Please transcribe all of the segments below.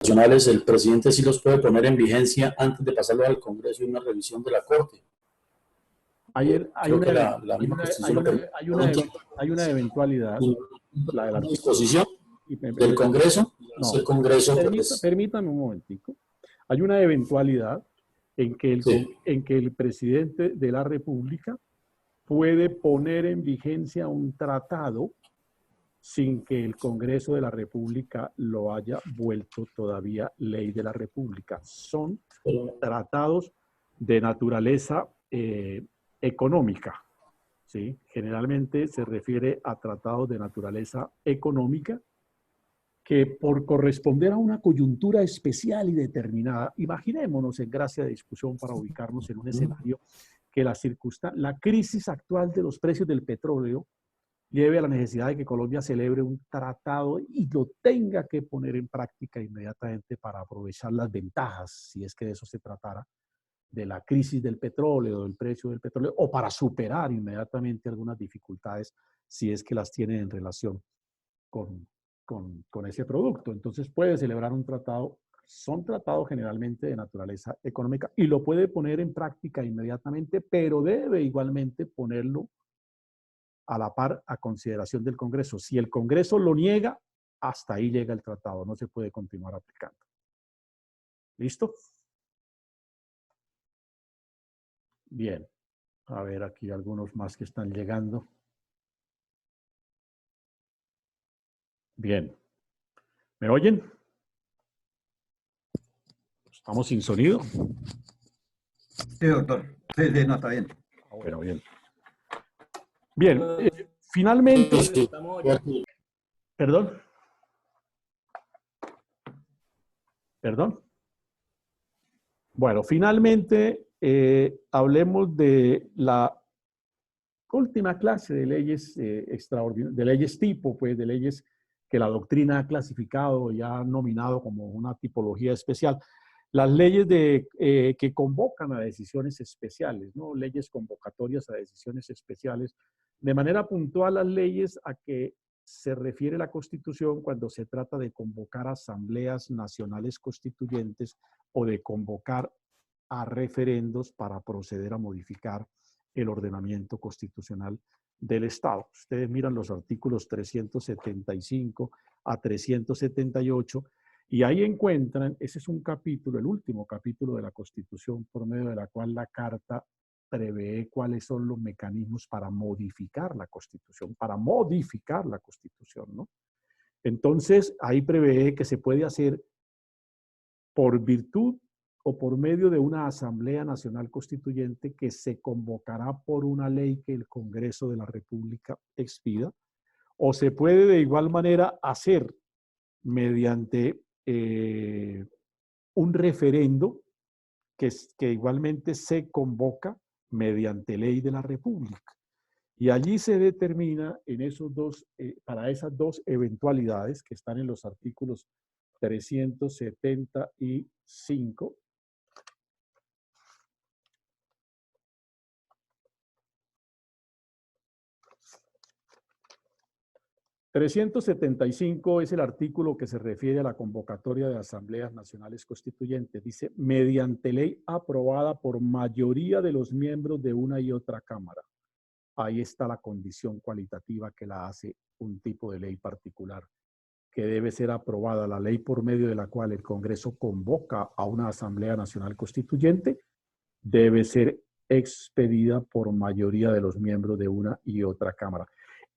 nacionales, el presidente sí los puede poner en vigencia antes de pasarlo al Congreso y una revisión de la Corte. Creo que la misma Constitución lo permite. Hay una eventualidad, la del Una artículo. disposición del Congreso, es el Congreso. Permítame un momentico. Hay una eventualidad en que el presidente de la República puede poner en vigencia un tratado sin que el Congreso de la República lo haya vuelto todavía ley de la República. Son tratados de naturaleza económica, ¿sí? Generalmente se refiere a tratados de naturaleza económica que por corresponder a una coyuntura especial y determinada, imaginémonos en gracia de discusión para ubicarnos en un escenario que la crisis actual de los precios del petróleo lleve a la necesidad de que Colombia celebre un tratado y lo tenga que poner en práctica inmediatamente para aprovechar las ventajas, si es que de eso se tratara, de la crisis del petróleo, del precio del petróleo, o para superar inmediatamente algunas dificultades, si es que las tiene en relación con ese producto. Entonces puede celebrar un tratado, son tratados generalmente de naturaleza económica y lo puede poner en práctica inmediatamente, pero debe igualmente ponerlo a la par a consideración del Congreso. Si el Congreso lo niega, hasta ahí llega el tratado, no se puede continuar aplicando. ¿Listo? Bien, a ver aquí algunos más que están llegando. Bien, ¿me oyen? ¿Estamos sin sonido? Sí, doctor. Sí, no, está bien. Bueno, bien. Bien, finalmente... ¿Perdón? ¿Perdón? Bueno, finalmente hablemos de la última clase de leyes extraordinarias, de leyes tipo, pues de leyes que la doctrina ha clasificado y ha nominado como una tipología especial. Las leyes que convocan a decisiones especiales, ¿no? Leyes convocatorias a decisiones especiales. De manera puntual, las leyes a que se refiere la Constitución cuando se trata de convocar asambleas nacionales constituyentes o de convocar a referendos para proceder a modificar el ordenamiento constitucional del Estado. Ustedes miran los artículos 375 a 378 y ahí encuentran, ese es un capítulo, el último capítulo de la Constitución, por medio de la cual la Carta prevé cuáles son los mecanismos para modificar la Constitución, ¿no? Entonces, ahí prevé que se puede hacer por virtud o por medio de una Asamblea Nacional Constituyente que se convocará por una ley que el Congreso de la República expida, o se puede de igual manera hacer mediante un referendo que igualmente se convoca mediante ley de la República. Y allí se determina en esos para esas dos eventualidades que están en los artículos 375 375 es el artículo que se refiere a la convocatoria de asambleas nacionales constituyentes. Dice, mediante ley aprobada por mayoría de los miembros de una y otra cámara. Ahí está la condición cualitativa que la hace un tipo de ley particular, que debe ser aprobada la ley por medio de la cual el Congreso convoca a una Asamblea Nacional Constituyente, debe ser expedida por mayoría de los miembros de una y otra cámara.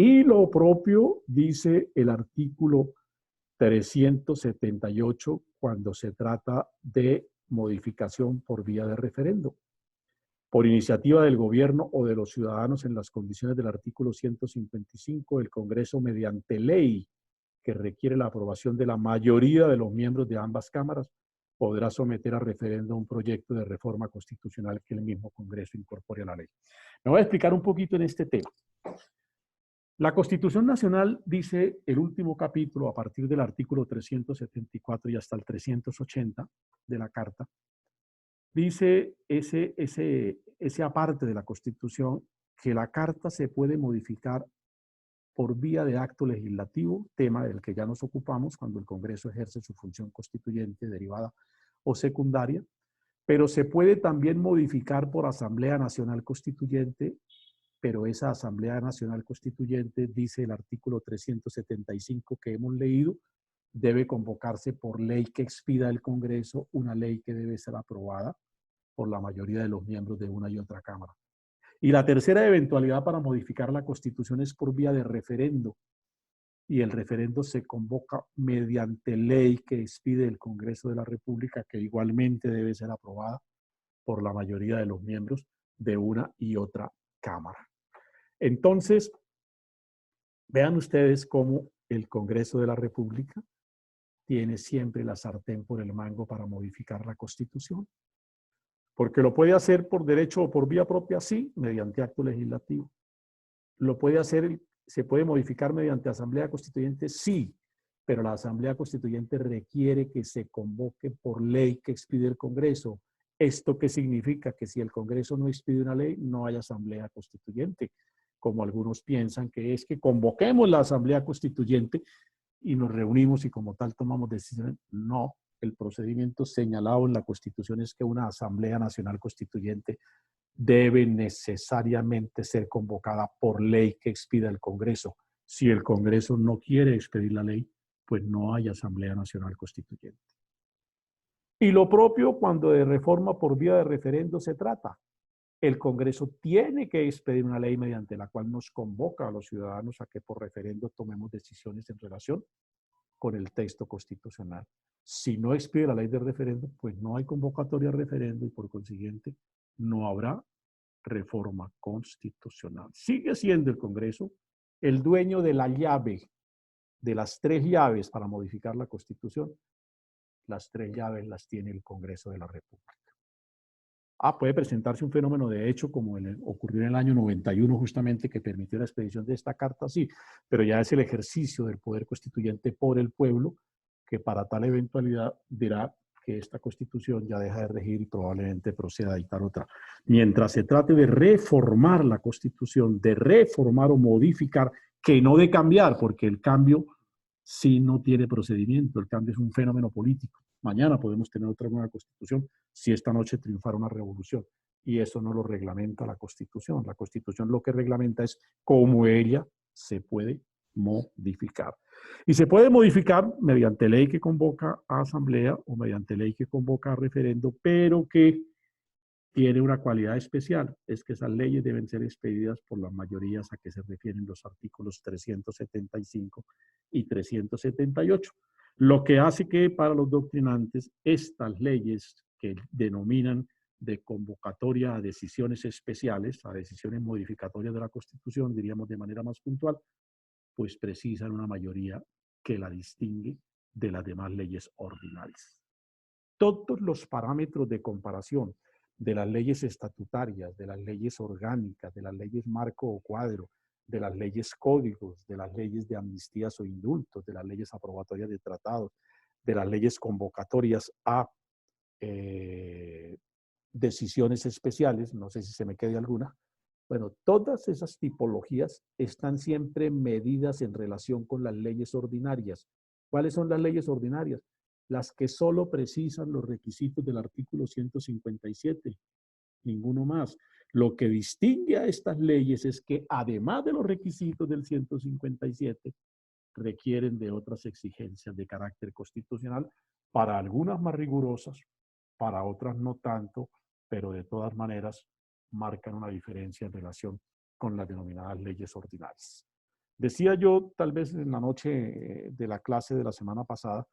Y lo propio dice el artículo 378 cuando se trata de modificación por vía de referendo. Por iniciativa del gobierno o de los ciudadanos en las condiciones del artículo 155, el Congreso mediante ley que requiere la aprobación de la mayoría de los miembros de ambas cámaras podrá someter a referendo un proyecto de reforma constitucional que el mismo Congreso incorpore a la ley. Me voy a explicar un poquito en este tema. La Constitución Nacional dice, el último capítulo, a partir del artículo 374 y hasta el 380 de la Carta, dice ese aparte de la Constitución que la Carta se puede modificar por vía de acto legislativo, tema del que ya nos ocupamos cuando el Congreso ejerce su función constituyente derivada o secundaria, pero se puede también modificar por Asamblea Nacional Constituyente, pero esa Asamblea Nacional Constituyente, dice el artículo 375 que hemos leído, debe convocarse por ley que expida el Congreso, una ley que debe ser aprobada por la mayoría de los miembros de una y otra Cámara. Y la tercera eventualidad para modificar la Constitución es por vía de referendo. Y el referendo se convoca mediante ley que expide el Congreso de la República, que igualmente debe ser aprobada por la mayoría de los miembros de una y otra Cámara. Entonces, vean ustedes cómo el Congreso de la República tiene siempre la sartén por el mango para modificar la Constitución. Porque lo puede hacer por derecho o por vía propia, sí, mediante acto legislativo. Lo puede hacer, se puede modificar mediante Asamblea Constituyente, sí, pero la Asamblea Constituyente requiere que se convoque por ley que expide el Congreso. ¿Esto qué significa? Que si el Congreso no expide una ley, no hay Asamblea Constituyente, como algunos piensan que es que convoquemos la Asamblea Constituyente y nos reunimos y como tal tomamos decisiones. No. El procedimiento señalado en la Constitución es que una Asamblea Nacional Constituyente debe necesariamente ser convocada por ley que expida el Congreso. Si el Congreso no quiere expedir la ley, pues no hay Asamblea Nacional Constituyente. Y lo propio cuando de reforma por vía de referendo se trata. El Congreso tiene que expedir una ley mediante la cual nos convoca a los ciudadanos a que por referendo tomemos decisiones en relación con el texto constitucional. Si no expide la ley de referendo, pues no hay convocatoria a referendo y por consiguiente no habrá reforma constitucional. Sigue siendo el Congreso el dueño de la llave, de las 3 llaves para modificar la Constitución. Las 3 llaves las tiene el Congreso de la República. Puede presentarse un fenómeno de hecho como ocurrió en el año 91 justamente que permitió la expedición de esta carta, sí, pero ya es el ejercicio del poder constituyente por el pueblo que para tal eventualidad dirá que esta Constitución ya deja de regir y probablemente proceda a dictar otra. Mientras se trate de reformar la Constitución, de reformar o modificar, que no de cambiar, porque el cambio sí no tiene procedimiento, el cambio es un fenómeno político. Mañana podemos tener otra nueva Constitución si esta noche triunfara una revolución. Y eso no lo reglamenta la Constitución. La Constitución lo que reglamenta es cómo ella se puede modificar. Y se puede modificar mediante ley que convoca a asamblea o mediante ley que convoca a referendo, pero que tiene una cualidad especial, es que esas leyes deben ser expedidas por las mayorías a que se refieren los artículos 375 y 378. Lo que hace que para los doctrinantes estas leyes que denominan de convocatoria a decisiones especiales, a decisiones modificatorias de la Constitución, diríamos de manera más puntual, pues precisan una mayoría que la distingue de las demás leyes ordinarias. Todos los parámetros de comparación de las leyes estatutarias, de las leyes orgánicas, de las leyes marco o cuadro, de las leyes códigos, de las leyes de amnistías o indultos, de las leyes aprobatorias de tratados, de las leyes convocatorias a decisiones especiales, no sé si se me quede alguna. Bueno, todas esas tipologías están siempre medidas en relación con las leyes ordinarias. ¿Cuáles son las leyes ordinarias? Las que solo precisan los requisitos del artículo 157, ninguno más. Lo que distingue a estas leyes es que además de los requisitos del 157, requieren de otras exigencias de carácter constitucional, para algunas más rigurosas, para otras no tanto, pero de todas maneras marcan una diferencia en relación con las denominadas leyes ordinarias. Decía yo, tal vez en la noche de la clase de la semana pasada,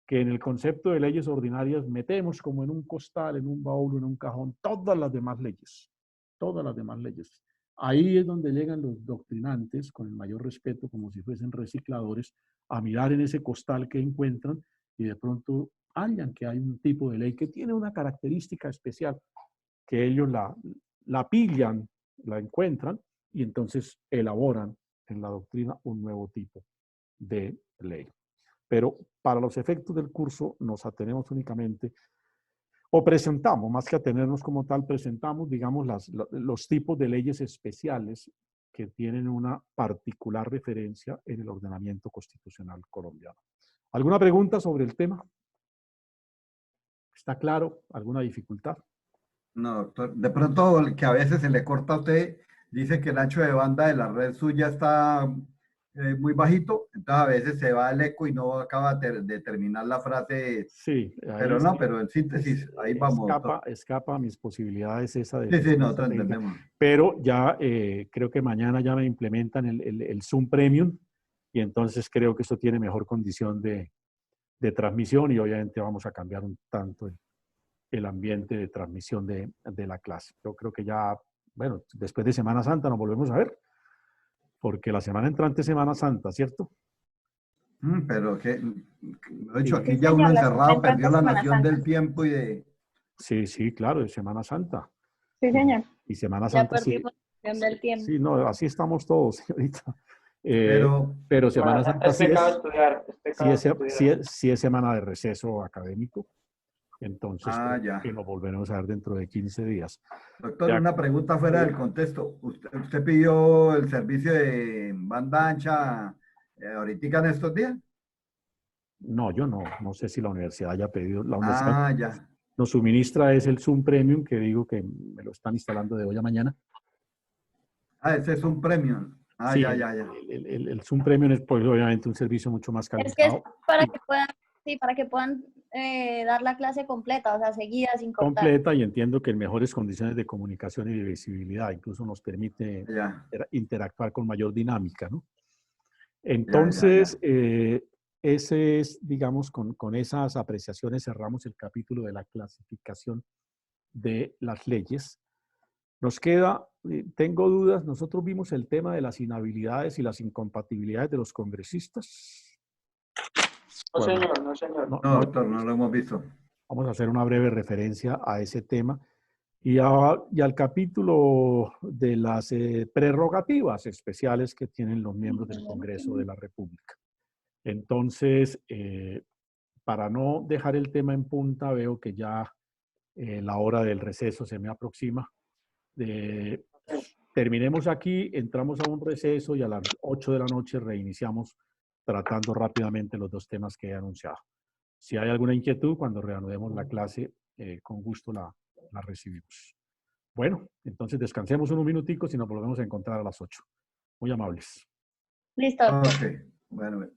que en el concepto de leyes ordinarias metemos como en un costal, en un baúl, en un cajón, todas las demás leyes. Todas las demás leyes. Ahí es donde llegan los doctrinantes, con el mayor respeto, como si fuesen recicladores, a mirar en ese costal que encuentran y de pronto hallan que hay un tipo de ley que tiene una característica especial, que ellos la pillan, la encuentran y entonces elaboran en la doctrina un nuevo tipo de ley. Pero para los efectos del curso nos atenemos únicamente, o presentamos, más que atenernos como tal, presentamos, digamos, los tipos de leyes especiales que tienen una particular referencia en el ordenamiento constitucional colombiano. ¿Alguna pregunta sobre el tema? ¿Está claro? ¿Alguna dificultad? No, doctor. De pronto, que a veces se le corta a usted, dice que el ancho de banda de la red suya está muy bajito, entonces a veces se va el eco y no acaba de terminar la frase. Sí, Pero ahí no, sí, pero en síntesis, ahí vamos, doctor. escapa a mis posibilidades esa Sí, sí, nosotros técnica, entendemos. pero ya creo que mañana ya me implementan el Zoom Premium y entonces creo que eso tiene mejor condición de transmisión y obviamente vamos a cambiar un tanto el ambiente de transmisión de la clase. Yo creo que ya, bueno, después de Semana Santa nos volvemos a ver, porque la semana entrante es Semana Santa, ¿cierto? Pero que, de hecho, Sí, aquí Sí, ya uno señor, la encerrado semana perdió entrante es la Semana noción Santa. del tiempo y de... sí, sí, claro, es Semana Santa. Sí, señor. Y Semana Ya Santa sí. perdimos la noción del tiempo. Sí, no, así estamos todos, señorita. Pero, Pero Semana Santa Es pecado estudiar, es pecado estudiar. sí es semana de receso académico. Entonces, ya. que nos volveremos a ver dentro de 15 días. Doctor, Ya, una pregunta fuera del contexto. ¿Usted pidió el servicio de banda ancha ahorita en estos días? no, yo no sé si la universidad haya pedido. La universidad Ya. nos suministra es el Zoom Premium, que digo que me lo están instalando de hoy a mañana. Ese es un premium. Sí, Ya. el Zoom Premium es pues, obviamente un servicio mucho más Es que es calificado. para que puedan, sí, para que puedan dar la clase completa, o sea, seguida, sin cortar. Completa y entiendo que en mejores condiciones de comunicación y de visibilidad, incluso nos permite Ya. interactuar con mayor dinámica, ¿no? Entonces, ese es, digamos, con esas apreciaciones cerramos el capítulo de la clasificación de las leyes. Nos queda, tengo dudas, nosotros vimos el tema de las inhabilidades y las incompatibilidades de los congresistas. No, Bueno, señor, no, señor. No, doctor, no lo hemos visto. Vamos a hacer una breve referencia a ese tema y al capítulo de las prerrogativas especiales que tienen los miembros del Congreso de la República. Entonces, para no dejar el tema en punta, veo que ya la hora del receso se me aproxima. Terminemos aquí, entramos a un receso y a las 8 de la noche reiniciamos tratando rápidamente los dos temas que he anunciado. Si hay alguna inquietud, cuando reanudemos la clase, con gusto la recibimos. Bueno, entonces descansemos unos minuticos y nos volvemos a encontrar a las 8. Muy amables. Listo, doctor. Ok, bueno.